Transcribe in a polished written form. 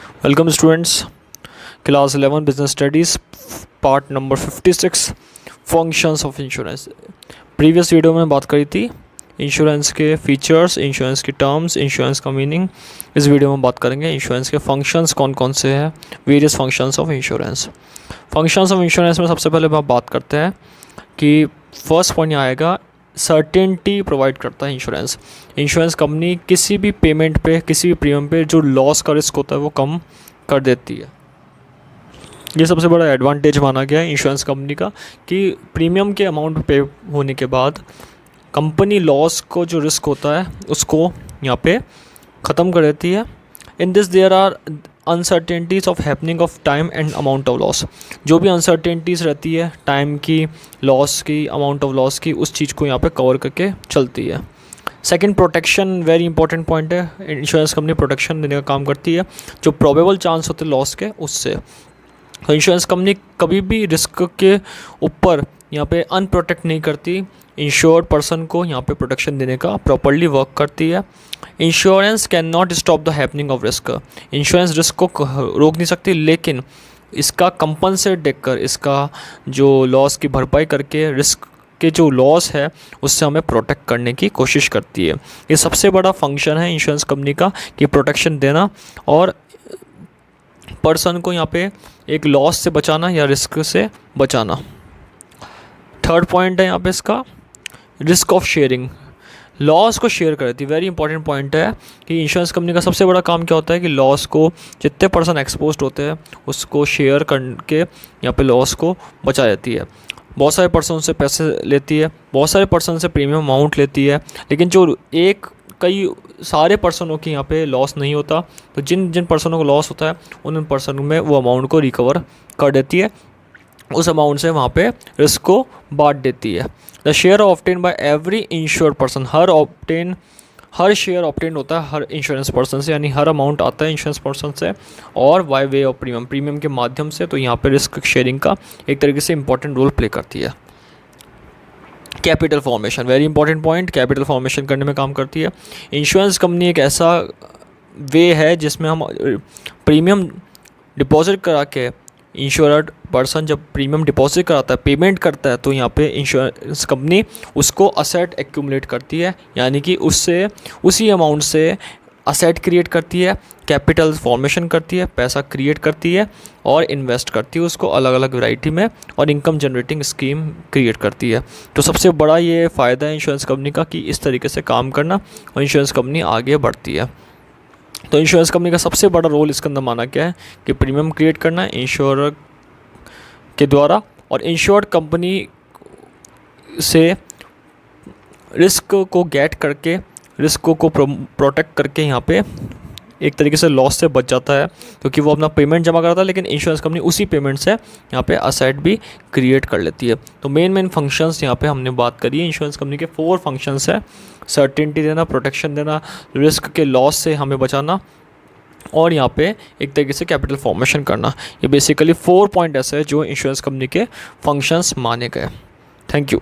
Welcome students, class 11 business studies part number 56 functions of insurance. Previous video में बात करी थी इंश्योरेंस के फीचर्स, इंश्योरेंस की टर्म्स, इंश्योरेंस का मीनिंग। इस वीडियो में बात करेंगे इंश्योरेंस के फंक्शंस कौन कौन से हैं, various functions of insurance. Functions of insurance में सबसे पहले हम बात करते हैं कि फर्स्ट पॉइंट यहाँ आएगा, सर्टेनिटी प्रोवाइड करता है इंश्योरेंस। इंश्योरेंस कंपनी किसी भी पेमेंट पे, किसी भी प्रीमियम पे जो लॉस का रिस्क होता है वो कम कर देती है। ये सबसे बड़ा एडवांटेज माना गया है इंश्योरेंस कंपनी का कि प्रीमियम के अमाउंट पे होने के बाद कंपनी लॉस को जो रिस्क होता है उसको यहाँ पे ख़त्म कर देती है। In this there are uncertainties of happening of time and amount of loss. जो भी अनसर्टेनिटीज़ रहती है टाइम की, लॉस की, अमाउंट ऑफ लॉस की, उस चीज़ को यहाँ पे कवर करके चलती है। Second, protection very important point है। इंश्योरेंस कंपनी प्रोटेक्शन देने का काम करती है जो प्रोबेबल चांस होते हैं लॉस के, उससे। तो इंश्योरेंस कंपनी कभी भी रिस्क के ऊपर यहाँ पे अनप्रोटेक्ट नहीं करती, इंश्योर्ड पर्सन को यहाँ पे प्रोटेक्शन देने का प्रॉपर्ली वर्क करती है। Insurance can not stop the happening of risk. Insurance risk को रोक नहीं सकती, लेकिन इसका कंपनसेट देकर, इसका जो लॉस की भरपाई करके रिस्क के जो लॉस है उससे हमें प्रोटेक्ट करने की कोशिश करती है। ये सबसे बड़ा फंक्शन है इंश्योरेंस कंपनी का कि प्रोटेक्शन देना और पर्सन को यहाँ पे एक लॉस से बचाना या रिस्क से बचाना। थर्ड पॉइंट है यहाँ पे इसका रिस्क ऑफ शेयरिंग, लॉस को शेयर करती है। वेरी इंपॉर्टेंट पॉइंट है कि इंश्योरेंस कंपनी का सबसे बड़ा काम क्या होता है कि लॉस को, जितने पर्सन एक्सपोज्ड होते हैं उसको शेयर करके यहाँ पे लॉस को बचा देती है। बहुत सारे पर्सन से पैसे लेती है, बहुत सारे पर्सन से प्रीमियम अमाउंट लेती है, लेकिन जो कई सारे पर्सनों की यहाँ पे लॉस नहीं होता। तो जिन जिन पर्सनों को लॉस होता है उन पर्सनों में वो अमाउंट को रिकवर कर देती है, उस अमाउंट से वहाँ पे रिस्क को बांट देती है। The share obtain bye every insured person, her share obtain होता है हर इंश्योरेंस पर्सन से, यानी हर अमाउंट आता है इंश्योरेंस पर्सन से और बाय वे ऑफ प्रीमियम के माध्यम से। तो यहाँ पे रिस्क शेयरिंग का एक तरीके से इंपॉर्टेंट रोल प्ले करती है। Capital formation, very important point, capital formation करने में काम करती है। इंश्योरेंस कंपनी एक ऐसा वे है जिसमें हम प्रीमियम डिपॉजिट करा के, इंश्योर्ड पर्सन जब प्रीमियम डिपॉजिट कराता है, पेमेंट करता है, तो यहाँ पे इंश्योरेंस कंपनी उसको असेट एक्यूमुलेट करती है, यानी कि उससे उसी अमाउंट से असेट क्रिएट करती है, कैपिटल फॉर्मेशन करती है, पैसा क्रिएट करती है और इन्वेस्ट करती है उसको अलग अलग वैरायटी में, और इनकम जनरेटिंग स्कीम क्रिएट करती है। तो सबसे बड़ा ये फ़ायदा है इंश्योरेंस कंपनी का कि इस तरीके से काम करना और इंश्योरेंस कंपनी आगे बढ़ती है। तो इंश्योरेंस कंपनी का सबसे बड़ा रोल इसके अंदर माना गया है कि प्रीमियम क्रिएट करना है इंश्योरर के द्वारा, और इंश्योर्ड कंपनी से रिस्क को गेट करके, रिस्क को प्रोटेक्ट करके यहाँ पे एक तरीके से लॉस से बच जाता है, क्योंकि वो अपना पेमेंट जमा कराता है, लेकिन इंश्योरेंस कंपनी उसी पेमेंट से यहाँ पे असेट भी क्रिएट कर लेती है। तो मेन फंक्शंस यहाँ पे हमने बात करी है। इंश्योरेंस कंपनी के 4 फंक्शंस है, सर्टेनिटी देना, प्रोटेक्शन देना, रिस्क के लॉस से हमें बचाना और यहाँ पे एक तरीके से कैपिटल फॉर्मेशन करना। ये बेसिकली 4 पॉइंट ऐसे हैं जो इंश्योरेंस कंपनी के फंक्शंस माने गए। Thank you.